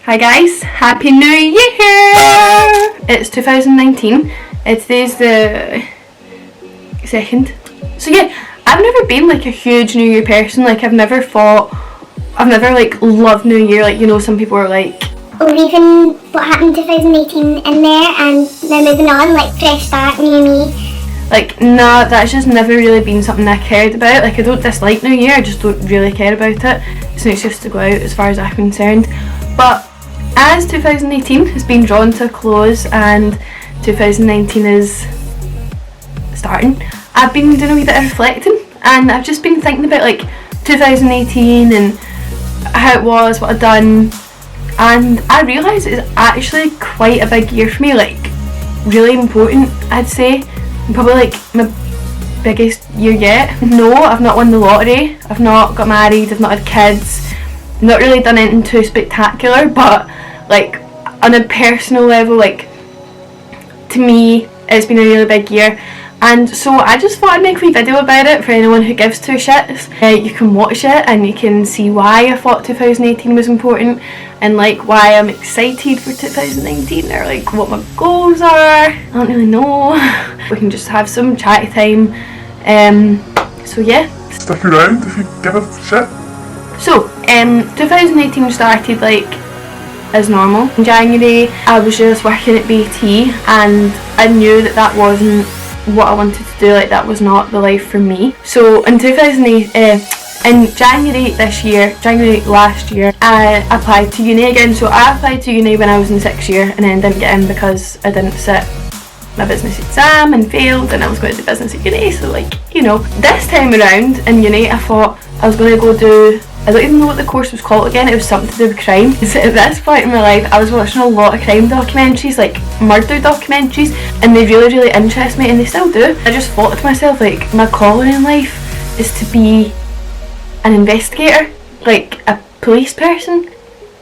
Hi guys, Happy New Year! It's 2019. Today's the 2nd. So yeah, I've never been like a huge New Year person. Like I've never like loved New Year. Like, you know, some people are like, or even what happened in 2018 in there, and then moving on, like fresh start, new me. like, nah, that's just never really been something I cared about. Like, I don't dislike New Year, I just don't really care about it. So it's just to go out as far as I'm concerned. But as 2018 has been drawn to a close and 2019 is starting, I've been doing a wee bit of reflecting, and I've just been thinking about like 2018 and how it was, what I'd done, and I realised it's actually quite a big year for me, like really important, I'd say. Probably like my biggest year yet. No, I've not won the lottery, I've not got married, I've not had kids, not really done anything too spectacular, but like on a personal level, like to me it's been a really big year. And so I just thought I'd make a wee video about it for anyone who gives two shits. You can watch it and you can see why I thought 2018 was important, and like why I'm excited for 2019, or like what my goals are. I don't really know. We can just have some chatty time. So yeah. Stick around if you give a shit. So 2018 started like as normal. In January I was just working at BT, and I knew that that wasn't what I wanted to do. Like that was not the life for me. So in January last year, I applied to uni again. So I applied to uni when I was in 6th year and then didn't get in because I didn't sit my business exam and failed, and I was going to do business at uni. So like, you know, this time around in uni I thought I was going to go do, I don't even know what the course was called again, it was something to do with crime. So at this point in my life I was watching a lot of crime documentaries, like murder documentaries, and they really interest me, and they still do. I just thought to myself, like, my calling in life is to be an investigator, like a police person.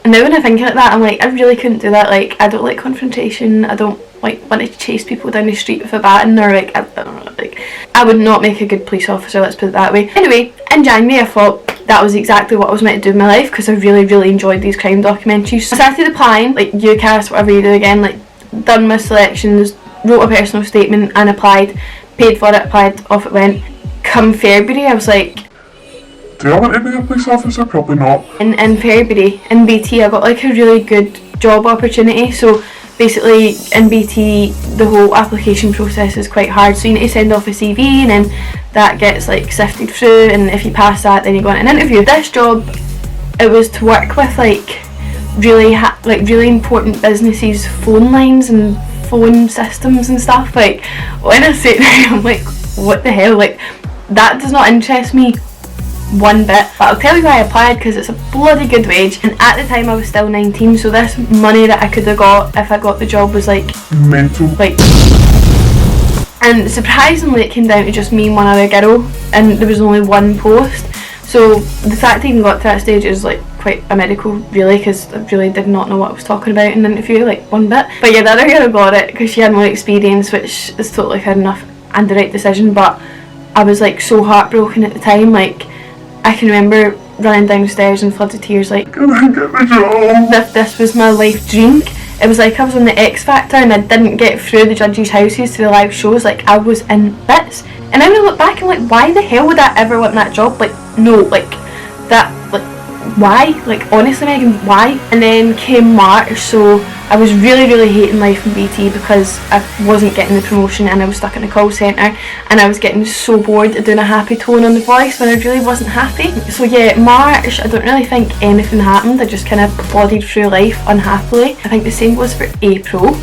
And now when I think like that, I'm like, I really couldn't do that. Like, I don't like confrontation, I don't like want to chase people down the street with a baton, or like, I don't know, like I would not make a good police officer, let's put it that way. Anyway, in January I thought that was exactly what I was meant to do in my life, because I really enjoyed these crime documentaries. I started applying, like UCAS, whatever you do again, like done my selections, wrote a personal statement and applied, paid for it, applied, off it went. Come February I was like, do I want to be a police officer? Probably not. In February in BT I got like a really good job opportunity. So basically in BT the whole application process is quite hard, so you need to send off a CV and then that gets like sifted through, and if you pass that then you go on an interview. This job, it was to work with like really important businesses' phone lines and phone systems and stuff. Like when I say it now I'm like, what the hell, like that does not interest me one bit. But I'll tell you why I applied, because it's a bloody good wage, and at the time I was still 19, so this money that I could have got if I got the job was like mental. Like, and surprisingly it came down to just me and one other girl, and there was only one post. So the fact I even got to that stage is like quite a miracle really, because I really did not know what I was talking about in the interview, like one bit. But yeah, the other girl got it because she had more experience, which is totally fair enough and the right decision. But I was like so heartbroken at the time. Like I can remember running downstairs in floods of tears, like, Can I get the job? This was my life dream. It was like I was on the X Factor and I didn't get through the judges' houses to the live shows. Like I was in bits. And then I look back and I'm like, why the hell would I ever want that job? Like no, like that, like why? Like honestly Megan, why? And then came March, so I was really hating life in BT because I wasn't getting the promotion and I was stuck in a call centre, and I was getting so bored of doing a happy tone on the voice when I really wasn't happy. So yeah, March, I don't really think anything happened. I just kind of plodded through life unhappily. I think the same goes for April.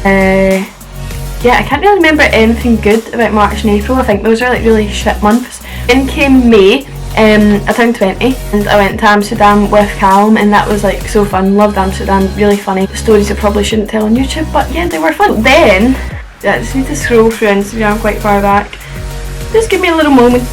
Yeah, I can't really remember anything good about March and April. I think those are like really shit months. Then came May. I turned 20 and I went to Amsterdam with Callum, and that was like so fun. Loved Amsterdam, really funny. Stories I probably shouldn't tell on YouTube, but yeah, they were fun. Then, I just need to scroll through Instagram quite far back. Just give me a little moment.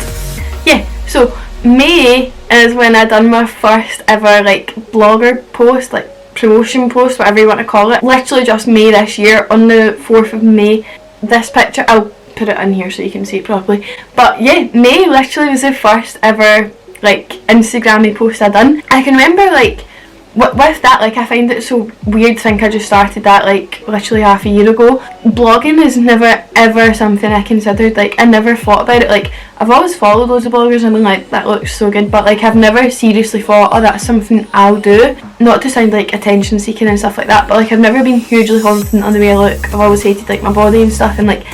Yeah, so May is when I done my first ever like blogger post, like promotion post, whatever you want to call it. Literally just May this year, on the 4th of May. This picture, I'll put it in here so you can see it properly. But yeah, May literally was the first ever like Instagram-y post I done. I can remember like with that, like, I find it so weird to think I just started that like literally half a year ago. Blogging is never ever something I considered. Like, I never thought about it. Like, I've always followed loads of bloggers and been like, that looks so good, but like I've never seriously thought, oh, that's something I'll do. Not to sound like attention seeking and stuff like that, but like I've never been hugely confident on the way I look. I've always hated like my body and stuff, and like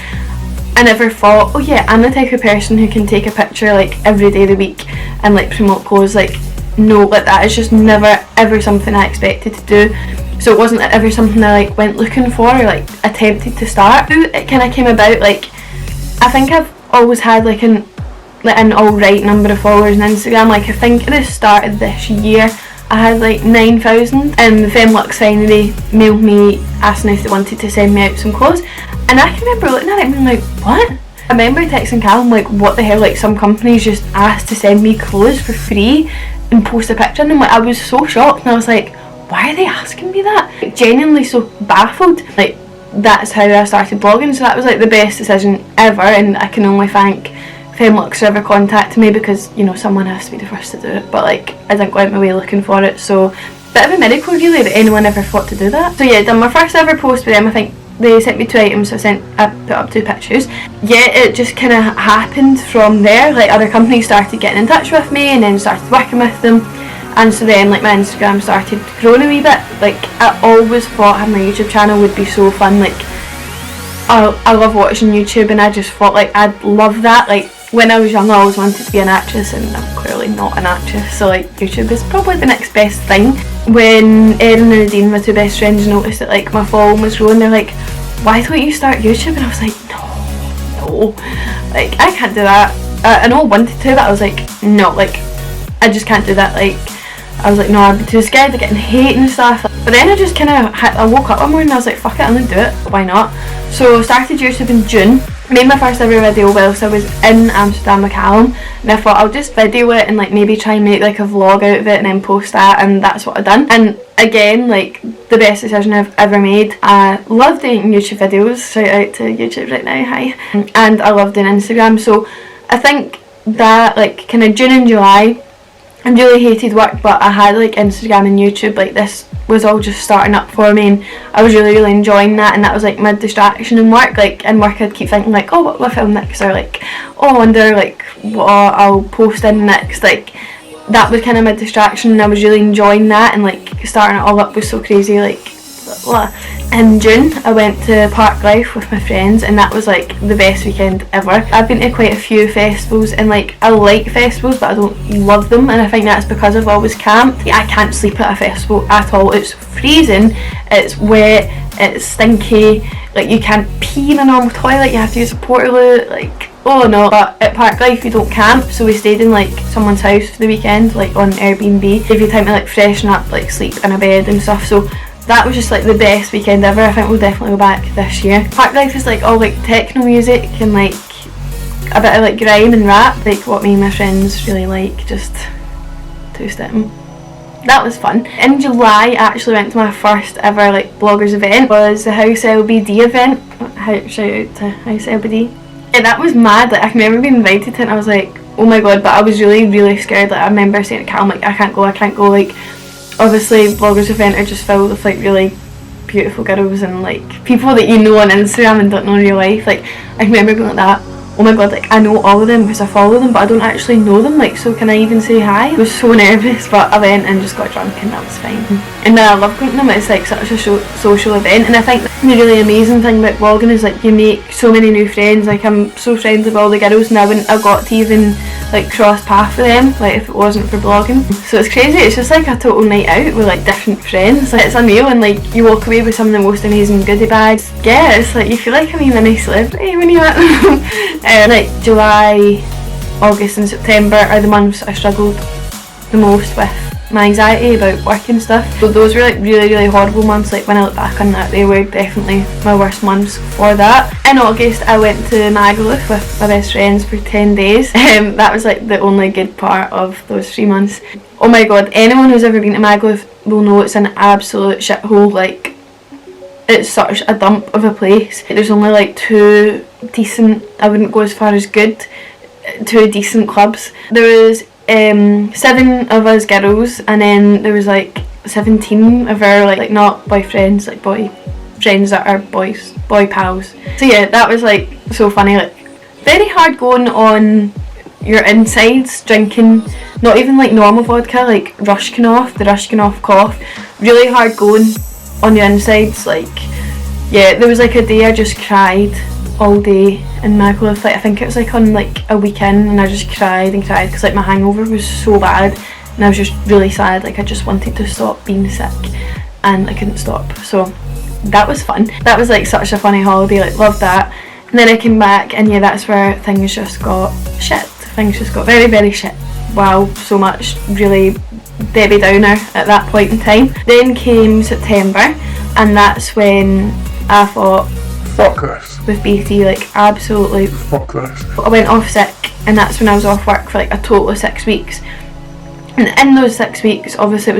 I never thought, oh yeah, I'm the type of person who can take a picture like every day of the week and like promote clothes. Like, no, like that is just never ever something I expected to do. So it wasn't ever something I like went looking for or like attempted to start. It kind of came about, like, I think I've always had like an alright number of followers on Instagram. Like, I think at the start of this year I had like 9,000, and the Femlux finally mailed me asking if they wanted to send me out some clothes, and I can remember looking at it and being like, what? I remember texting Callum like, what the hell, like some companies just asked to send me clothes for free and post a picture in them. Like, I was so shocked, and I was like, why are they asking me that? Like, genuinely so baffled. Like, that's how I started blogging, so that was like the best decision ever, and I can only thank Femlux for ever contacting me, because, you know, someone has to be the first to do it, but like I didn't go out my way looking for it. So bit of a miracle really that anyone ever thought to do that. So yeah, done my first ever post with them. I think they sent me 2 items, so I put up 2 pictures. Yeah, it just kind of happened from there. Like, other companies started getting in touch with me and then started working with them, and so then like my Instagram started growing a wee bit. Like, I always thought having my YouTube channel would be so fun. Like, I love watching YouTube, and I just thought like I'd love that. Like, when I was young I always wanted to be an actress, and I'm clearly not an actress, so like YouTube is probably the next best thing. When Erin and Nadine, my 2 best friends, noticed that like my following was growing, they're like, why don't you start YouTube? And I was like, no, like I can't do that. I know I wanted to, but I was like, no, like I just can't do that. Like, I was like, no, I'd be too scared of getting hate and stuff. But then I just kind of I woke up one morning and I was like, fuck it, I'm gonna do it, why not? So I started YouTube in June. Made my first ever video whilst I was in Amsterdam with Callum, and I thought I'll just video it and like maybe try and make like a vlog out of it and then post that, and that's what I've done. And again, like, the best decision I've ever made. I love doing YouTube videos, shout out to YouTube right now, hi. And I love doing Instagram, so I think that like kind of June and July I really hated work, but I had like Instagram and YouTube, like this was all just starting up for me, and I was really enjoying that, and that was like my distraction in work. Like, in work I'd keep thinking like, oh, what will I film next, or like, oh, I wonder like what I'll post in next. Like, that was kind of my distraction, and I was really enjoying that, and like starting it all up was so crazy. Like, in June I went to Park Life with my friends, and that was like the best weekend ever. I've been to quite a few festivals, and like I like festivals but I don't love them, and I think that's because I've always camped. I can't sleep at a festival at all. It's freezing, it's wet, it's stinky, like you can't pee in a normal toilet, you have to use a portaloo, like, oh no. But at Park Life we don't camp, so we stayed in like someone's house for the weekend, like on Airbnb. Give you time to like freshen up, like sleep in a bed and stuff. So that was just like the best weekend ever. I think we'll definitely go back this year. Park Life is like all like techno music and like a bit of like grime and rap, like what me and my friends really like, just two-stepping. That was fun. In July I actually went to my first ever like bloggers event. It was the House LBD event. Shout out to House LBD. Yeah, that was mad. Like, I can remember being invited to it and I was like, oh my god, but I was really scared. Like, I remember saying to Cal, I'm like, I can't go. Like, obviously bloggers event are just filled with like really beautiful girls and like people that you know on Instagram and don't know in real life. Like, I can remember going like that, oh my god, like I know all of them because I follow them, but I don't actually know them, like, so can I even say hi? I was so nervous, but I went and just got drunk and that was fine. And then I love going to them. It's like such a social event, and I think the really amazing thing about blogging is like you make so many new friends. Like, I'm so friends with all the girls, and I wouldn't have got to even like cross paths with them like if it wasn't for blogging. So it's crazy. It's just like a total night out with like different friends. Like, it's a meal and like you walk away with some of the most amazing goodie bags. Yeah, it's like you feel like a wee mini celebrity when you're at them. Like July, August and September are the months I struggled the most with my anxiety about work and stuff. So those were like really horrible months. Like, when I look back on that, they were definitely my worst months for that. In August I went to Megano with my best friends for 10 days. That was like the only good part of those 3 months. Oh my god, anyone who's ever been to Megano will know it's an absolute shithole. Like, it's such a dump of a place. There's only like 2 decent, I wouldn't go as far as good, 2 decent clubs. There was 7 of us girls, and then there was like 17 of our like not boyfriends, like boy friends that are boy pals. So yeah, that was like so funny, like very hard going on your insides, drinking not even like normal vodka, like the Rushkin-off cough, really hard going on your insides. Like yeah, there was like a day I just cried all day in Megano. Like I think it was like on like a weekend, and I just cried because like my hangover was so bad and I was just really sad. Like I just wanted to stop being sick and I couldn't stop. So that was fun. That was like such a funny holiday, like loved that. And then I came back, and yeah, that's where things just got shit. Things just got very, very shit. Wow, so much really Debbie Downer at that point in time. Then came September, and that's when I thought, fuck this. With BT, like absolutely fuck this. I went off sick, and that's when I was off work for like a total of 6 weeks. And in those 6 weeks, obviously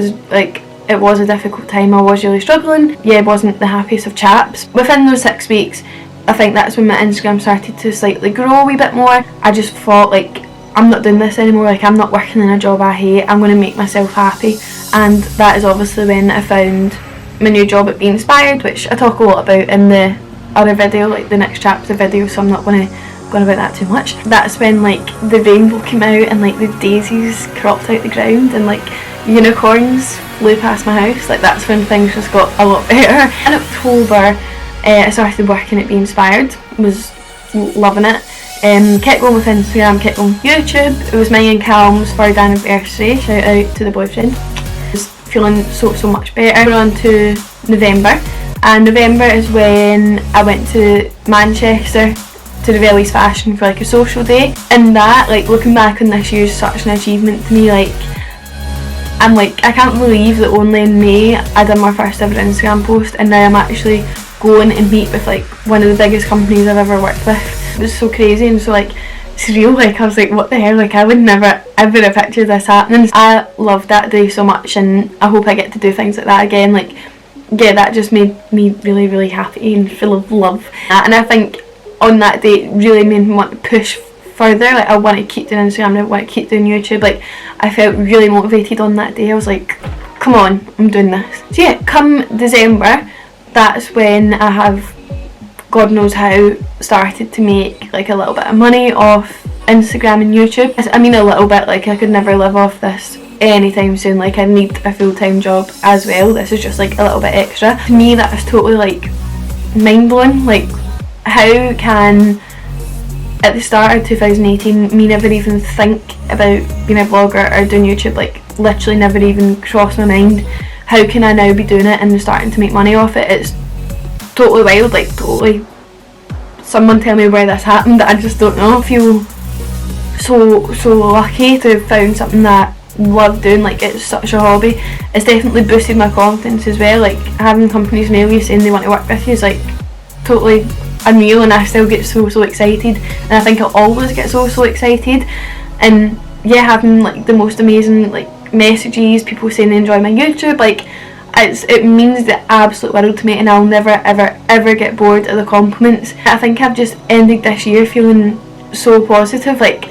it was a difficult time. I was really struggling. Yeah, I wasn't the happiest of chaps. Within those 6 weeks, I think that's when my Instagram started to slightly grow a wee bit more. I just thought, like, I'm not doing this anymore. Like, I'm not working in a job I hate. I'm going to make myself happy. And that is obviously when I found my new job at Be Inspired, which I talk a lot about in the other video, like the next chapter video, so I'm not going to go on about that too much. That's when like the rainbow came out, and like the daisies cropped out the ground, and like unicorns flew past my house. Like that's when things just got a lot better. In October I started working at Be Inspired, was loving it. Kept going with Instagram, kept going with YouTube. It was mine and Calum's 3rd anniversary, shout out to the boyfriend. I was feeling so much better. We're on to November, and November is when I went to Manchester to the Release Fashion for like a social day. And that, like looking back on this year, is such an achievement to me. Like I'm like, I can't believe that only in May I did my first ever Instagram post, and now I'm actually going and meet with like one of the biggest companies I've ever worked with. It was so crazy and so like surreal. Like I was like, what the hell, like I would never ever have pictured this happening. I loved that day so much, and I hope I get to do things like that again. Like yeah, that just made me really happy and full of love. And I think on that day it really made me want to push further. Like I want to keep doing Instagram, I want to keep doing YouTube. Like I felt really motivated on that day. I was like, come on, I'm doing this. So yeah, come December, that's when I have, God knows how, started to make like a little bit of money off Instagram and YouTube. I mean a little bit, like I could never live off this anytime soon. Like I need a full-time job as well. This is just like a little bit extra. To me that was totally like mind-blowing. Like how can, at the start of 2018, me never even think about being a vlogger or doing YouTube, like literally never even crossed my mind. How can I now be doing it and starting to make money off it? It's totally wild, like totally. Someone tell me where this happened, I just don't know. I feel so lucky to have found something that I love doing. Like it's such a hobby. It's definitely boosted my confidence as well. Like having companies mail you saying they want to work with you is like totally unreal, and I still get so excited, and I think I'll always get so excited. And yeah, having like the most amazing like messages, people saying they enjoy my YouTube, like it means the absolute world to me, and I'll never ever get bored of the compliments. I think I've just ended this year feeling so positive. Like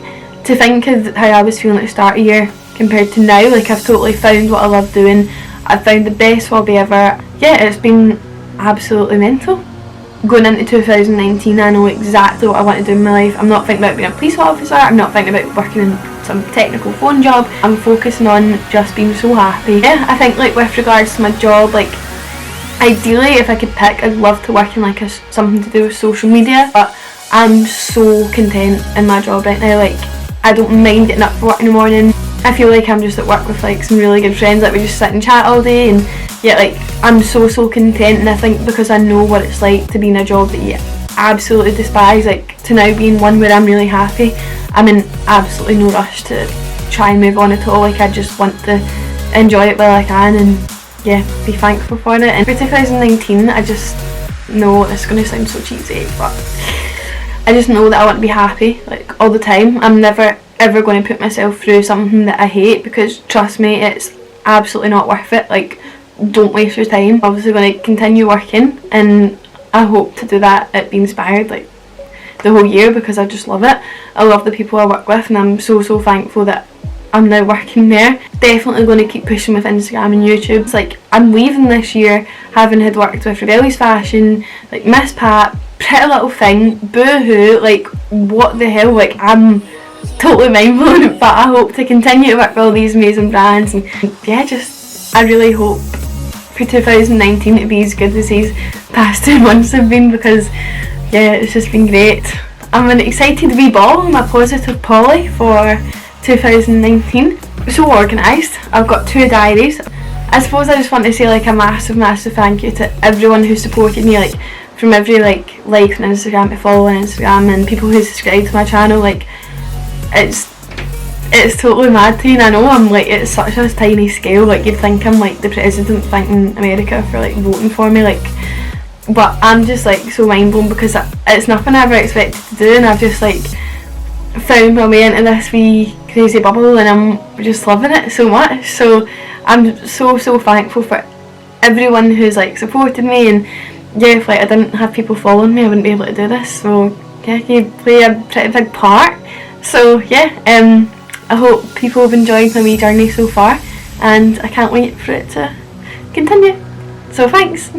to think of how I was feeling at the start of the year compared to now, like I've totally found what I love doing. I've found the best hobby ever. Yeah, it's been absolutely mental. Going into 2019, I know exactly what I want to do in my life. I'm not thinking about being a police officer, I'm not thinking about working in some technical phone job. I'm focusing on just being so happy. Yeah, I think like with regards to my job, like ideally if I could pick, I'd love to work in like something to do with social media, but I'm so content in my job right now. Like I don't mind getting up for work in the morning. I feel like I'm just at work with like some really good friends, like we just sit and chat all day, and yeah, like I'm so content. And I think because I know what it's like to be in a job that you absolutely despise, like to now be in one where I'm really happy, I'm in absolutely no rush to try and move on at all. Like I just want to enjoy it while I can, and yeah, be thankful for it. And for 2019, I just know it's going to sound so cheesy, but I just know that I want to be happy like all the time. I'm never ever going to put myself through something that I hate, because trust me, it's absolutely not worth it. Like don't waste your time. Obviously going to continue working, and I hope to do that at Be Inspired like the whole year, because I just love it. I love the people I work with, and I'm so thankful that I'm now working there. Definitely going to keep pushing with Instagram and YouTube. It's like, I'm leaving this year having had worked with Rebellious Fashion, like Miss Pat, Pretty Little Thing, Boohoo, like what the hell, like I'm totally mind blown, but I hope to continue to work with all these amazing brands, and yeah, just I really hope for 2019 to be as good as these past 2 months have been, because yeah, it's just been great. I'm excited to be ball my Positive Polly for 2019. So organised. I've got 2 diaries. I suppose I just want to say like a massive thank you to everyone who supported me, like from every like on Instagram to follow on Instagram, and people who subscribe to my channel. Like it's totally mad to me, and I know I'm like, it's such a tiny scale, like you'd think I'm like the president thanking America for like voting for me, like, but I'm just like so mind blown, because it's nothing I ever expected to do, and I've just like found my way into this wee crazy bubble, and I'm just loving it so much. So I'm so thankful for everyone who's like supported me, and yeah, if like I didn't have people following me, I wouldn't be able to do this. So yeah, you play a pretty big part. So yeah, I hope people have enjoyed my wee journey so far, and I can't wait for it to continue. So thanks.